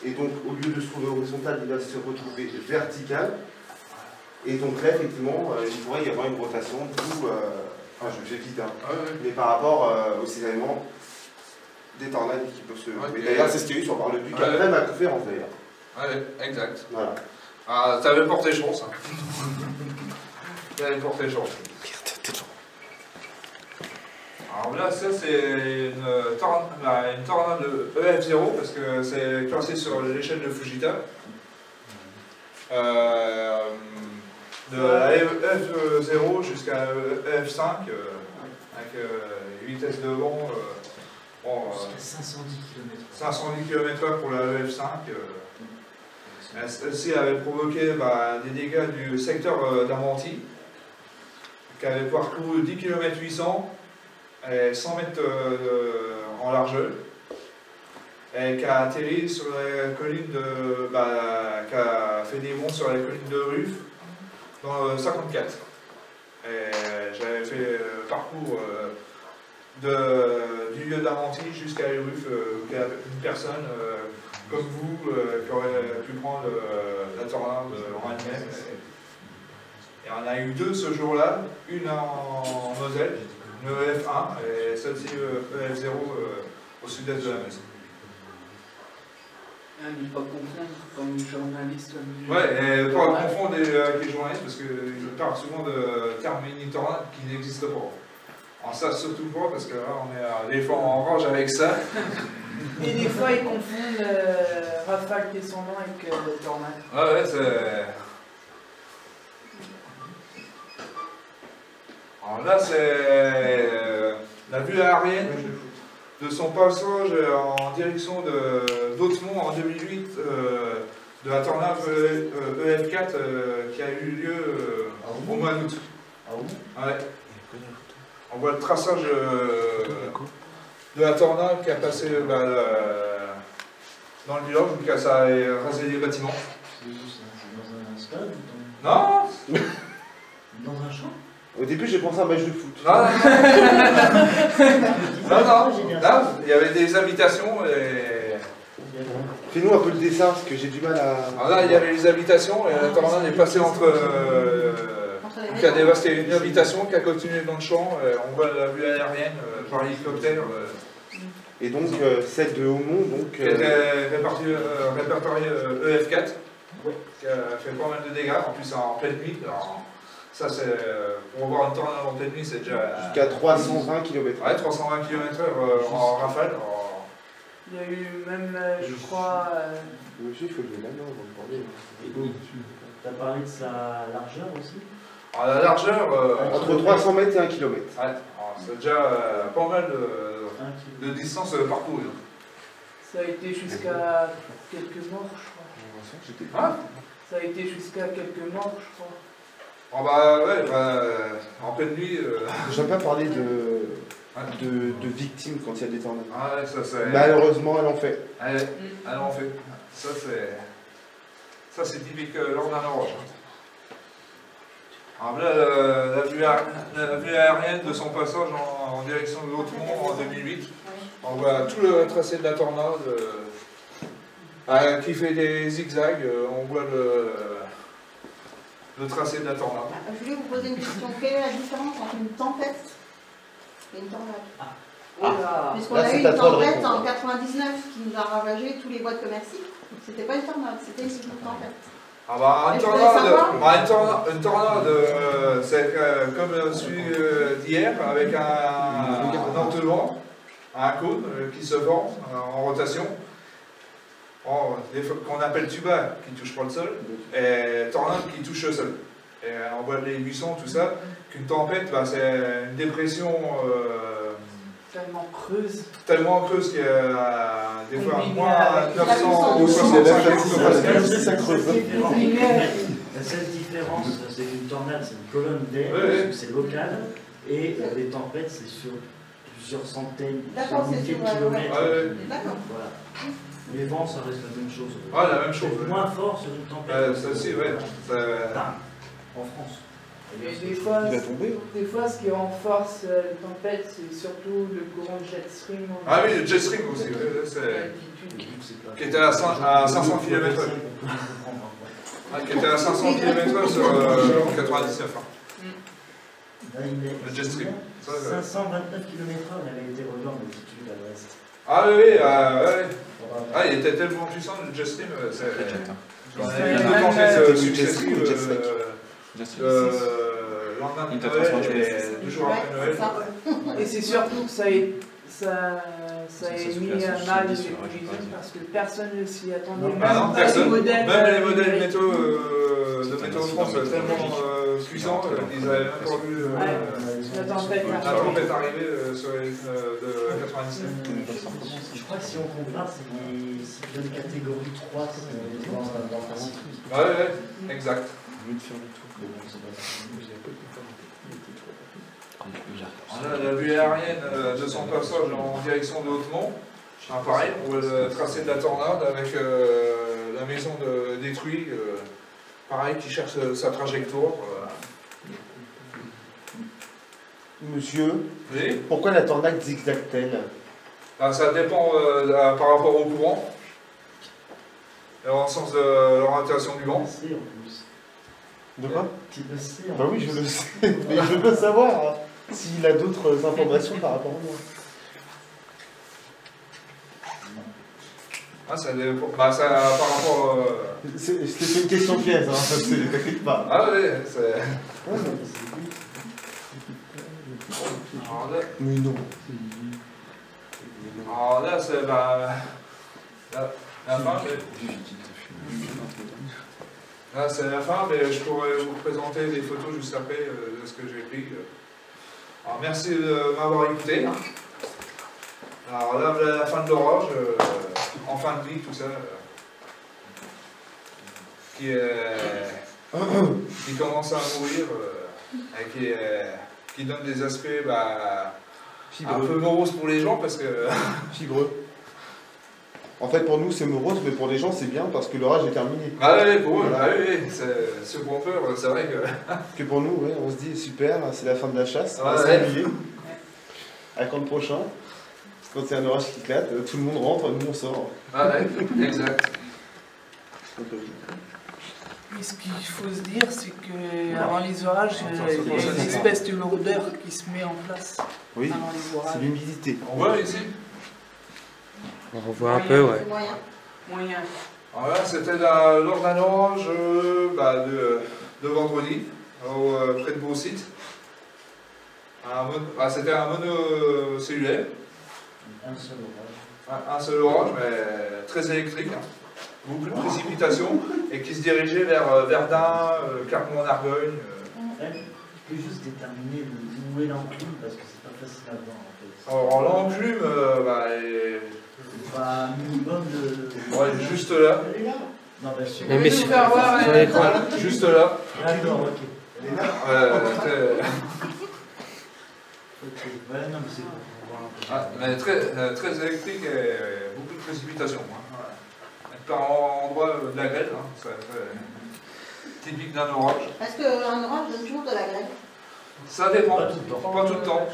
Et donc, au lieu de se trouver horizontal, il va se retrouver vertical. Et donc là, effectivement, il pourrait y avoir une rotation, du coup, enfin, je fais vite, hein, mais par rapport au cisaillement des tornades qui peuvent se... Mais d'ailleurs, c'est ce qu'il y a eu sur Bar-le-Duc après ma conférence, d'ailleurs. Ouais, exact. Voilà. Ah, t'avais porté chance. Hein. T'avais porté chance. Alors là, ça c'est une tornade de EF0 parce que c'est classé sur l'échelle de Fujita. De la EF0 jusqu'à EF5 avec une vitesse de vent Jusqu'à 510 km. 510 km/h pour la EF5. Celle-ci avait provoqué des dégâts du secteur d'Amanti qui avait parcouru 10 km 800 et 100 mètres en largeur, et qui a atterri sur la colline de. Qui a fait des bonds sur la colline de Ruff dans le 54. Et j'avais fait le parcours du lieu d'Amanti jusqu'à Ruff, où il y a une personne comme vous qui aurait pu prendre la tornade en elle-même. Et on a eu deux ce jour-là, une en Moselle, une EF1 et celle-ci EF0 au sud-est de la maison. Ne pas confondre comme journaliste. Ouais, et pas confondre avec les journalistes parce qu'ils parlent souvent de termes mini-tornades qui n'existent pas. Alors ça surtout pas parce que là on est à l'effort en orange avec ça. Et des fois ils confondent rafale descendant avec tornade. Ouais, c'est. Alors là c'est la vue aérienne de son passage en direction d'Hautemont en 2008, de la tornade EF4 qui a eu lieu au mois d'août. Ah oui? Ouais. On voit le traçage de la tornade qui a passé dans le village, donc ça a rasé les bâtiments. C'est dans un stade ou Non. dans un champ? Au début, j'ai pensé à un match de foot. Non, non, il y avait des habitations et. Fais-nous un peu le dessin, parce que j'ai du mal à... Alors là, il y avait les habitations et la tornade est passée entre... qui a dévasté une habitation, qui a continué dans le champ. On voit la vue aérienne par hélicoptère. Et donc, celle de Haumont, donc... Qui était répertoriée EF4, qui a fait pas mal de dégâts, en plus en pleine nuit. Alors, ça, c'est... pour voir une tornade en pleine nuit, c'est déjà... Jusqu'à 320 km/h. Ouais, 320 km/h en rafale. Il y a eu même, je crois... Monsieur, il faut le là, non, on va me parler. Tu as parlé de sa largeur aussi? Alors, la largeur... Entre 300 mètres et 1 km. Ouais, c'est déjà pas mal de distance parcourue. Ça a été jusqu'à quelques morts, je crois. Ah. Ça a été jusqu'à quelques morts, je crois. Oh bah ouais, en pleine nuit... J'aime pas parler de victimes quand il y a des tornades. Ah ouais, ça c'est... Malheureusement, elle en fait. Elle en fait. Ça c'est typique lors d'un orage. Alors là, la vue aérienne de son passage en direction de Hautemont en 2008. On voit tout le tracé de la tornade qui fait des zigzags. On voit le tracé de la tornade. Je voulais vous poser une question. Quelle est la différence entre une tempête et une tornade? Puisqu'on a eu une tempête en 99 qui nous a ravagé tous les bois de commercy. C'était pas une tornade, c'était une tempête. Ah bah, une tornade, c'est comme celui d'hier, avec un entonnoir, un cône qui se forme en rotation, qu'on appelle tuba, qui touche pas le sol, et tornade qui touche le sol. Et on voit les buissons, tout ça, qu'une tempête, c'est une dépression Tellement creuse. Tellement creuse qu'il y a des fois moins 900 ou 65 La seule différence, c'est qu'une tornade, c'est une colonne d'air, c'est local, et les tempêtes, c'est sur plusieurs centaines, milliers de kilomètres. Voilà. Les vents, ça reste la même chose. Ah, la même chose. Moins fort sur une tempête. Ça aussi, ouais. En France. Et des fois, ce qui renforce les tempêtes, c'est surtout le courant de jet stream. Ah oui, le jet stream aussi, qui était à 500 km/h. Qui était à 500 km/h sur 99. Le jet stream. 529 km/h, il avait été relevé en altitude à l'ouest. Ah oui, ah, il était tellement puissant le jet stream, il y a deux tempêtes successives. Le lendemain de Noël et 2 jours après Noël. Et c'est surtout que ça a mis à mal les prévisions parce que personne ne s'y attendait. Même les modèles météo de Météo France tellement puissants qu'ils n'avaient même pas vu la tempête arriver sur les de 97. Je crois que si on compare, c'est de catégorie 3 dans le Pacifique. Ouais, exact. Voilà, la vue aérienne de son passage en direction de Hautemont. Pareil, on voit le tracé de la tornade avec la maison détruite, pareil, qui cherche sa trajectoire. Monsieur, Oui. Pourquoi la tornade zigzague-t-elle? Ça dépend par rapport au courant, en sens de l'orientation du vent. De quoi? Tu le sais. Bah oui, je le sais, mais je veux savoir s'il a d'autres informations par rapport à moi. Ça dépend. Ça, par rapport. C'est une question pièce, hein, t'inquiète pas. Ah oui, c'est. Mais non. Alors là, c'est la fin. Là, c'est la fin, mais je pourrais vous présenter des photos juste après de ce que j'ai pris. Alors, merci de m'avoir écouté. Alors là, la fin de l'orage, en fin de vie, tout ça, qui commence à mourir, et qui donne des aspects un peu moroses pour les gens, parce que... Fibreux. En fait, pour nous, c'est morose, mais pour les gens, c'est bien, parce que l'orage est terminé. Ah oui, pour eux, voilà. Oui, c'est pour peur, c'est vrai que... Que pour nous, ouais, on se dit, super, c'est la fin de la chasse, on va s'ennuyer. À quand le prochain? Quand c'est un orage qui éclate, tout le monde rentre, nous on sort. Ah ouais, exact. Mais ce qu'il faut se dire, c'est qu'avant les orages, il y a une espèce de lourdeur qui se met en place. Oui, avant les orages. c'est l'humidité. On voit ici? On voit un peu, ouais. Moyen. Alors là, c'était lors d'un orage de vendredi, près de Beausite. C'était un monocellulaire. Un seul orage. Un seul orage, mais très électrique. Beaucoup de précipitations, et qui se dirigeait vers Verdun, Clermont-en-Argonne. Tu peux juste déterminer où est l'enclume, parce que c'est pas facile à voir en fait. Alors l'enclume, un minimum de... Ouais, juste là. Non, bah, sûr. Mais sur l'écran. Juste là. D'accord, ok. Ok, ouais, non, mais c'est bon. Mais très électrique et beaucoup de précipitations. Par endroit de la grêle, c'est typique d'un orage. Est-ce qu'un orage donne toujours de la grêle? Ça dépend. Pas tout le temps. Pas tout le temps.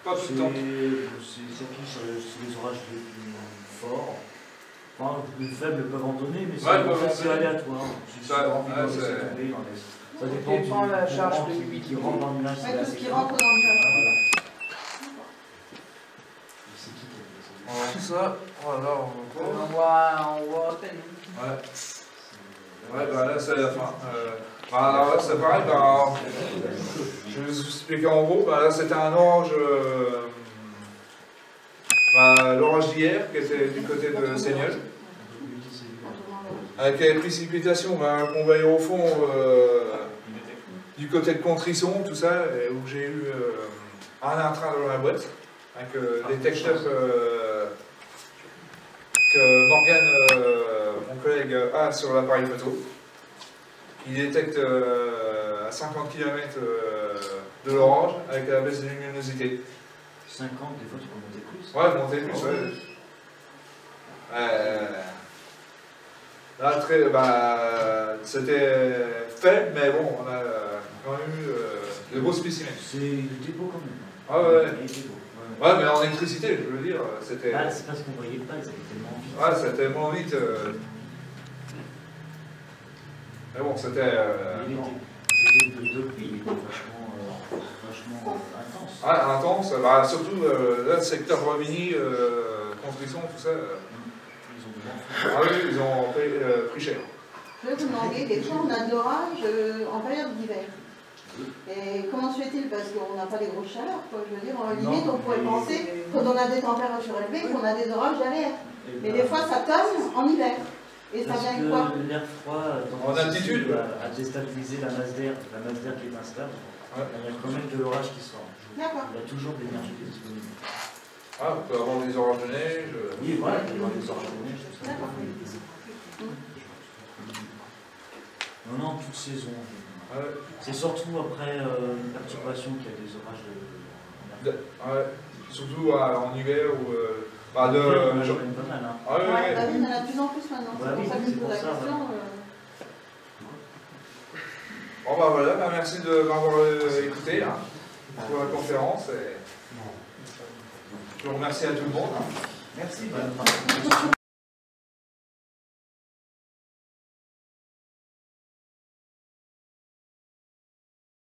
Pas tout le temps. C'est surtout sur les orages les plus forts. Enfin, les faibles peuvent en donner, mais c'est aléatoire. Ça dépend de la charge de l'humidité qui rentre dans le nuage. Tout ce qui rentre dans le nuage. Ça, voilà, on voit à peine. Ouais, là c'est la fin. Alors là c'est pareil, je vais vous expliquer en gros, là c'était un orage, l'orage d'hier qui était du côté de Seigneuil. Avec les précipitations qu'on voyait au fond du côté de Contrisson, tout ça, où j'ai eu un intrant dans la boîte, avec des détecteurs que Morgane, mon collègue, a sur l'appareil photo. Il détecte à 50 km de l'orange avec la baisse de luminosité. 50, des fois tu peux monter plus. Ouais, monter plus, ouais. Là, c'était faible, mais bon, on a quand même eu de beaux spécimens. Il était beau quand même. Ah ouais. Il était beau. Ouais, mais en électricité, je veux dire, c'était... Ah, c'est parce qu'on voyait pas, ça allait tellement vite. Ouais, c'était tellement vite. Mais bon, c'était... C'était depuis, il était vachement intense. Ah, intense, surtout là, le secteur Romini, Contrisson, tout ça. Ah oui, ils ont pris cher. Je vais vous demander, des fois on a de l'orage en période d'hiver. Et comment se fait-il? Parce qu'on n'a pas des grosses chaleurs, quoi. Je veux dire, limite, on pourrait penser, quand on a des températures élevées, qu'on a des orages derrière. Mais des fois, ça tombe en hiver. Et ça vient avec quoi? L'air froid en altitude à déstabiliser la masse d'air qui est instable. Ouais. Il y a quand même de l'orage qui sort. D'accord. Il y a toujours de l'énergie qui est disponible. Ah, on peut avoir des orages de neige. Oui, voilà, il peut y avoir des orages de neige, tout ça. D'accord. Non, toute saison. C'est surtout après une perturbation qu'il y a des orages surtout en hiver ou... pas mal, hein. Bah oui, il y en a de plus en plus maintenant. Bah oui, c'est pour ça que je pose la ça, question. Bon bah voilà, merci de m'avoir écouté là, pour la conférence. Et... Je vous remercie à tout le monde. Merci.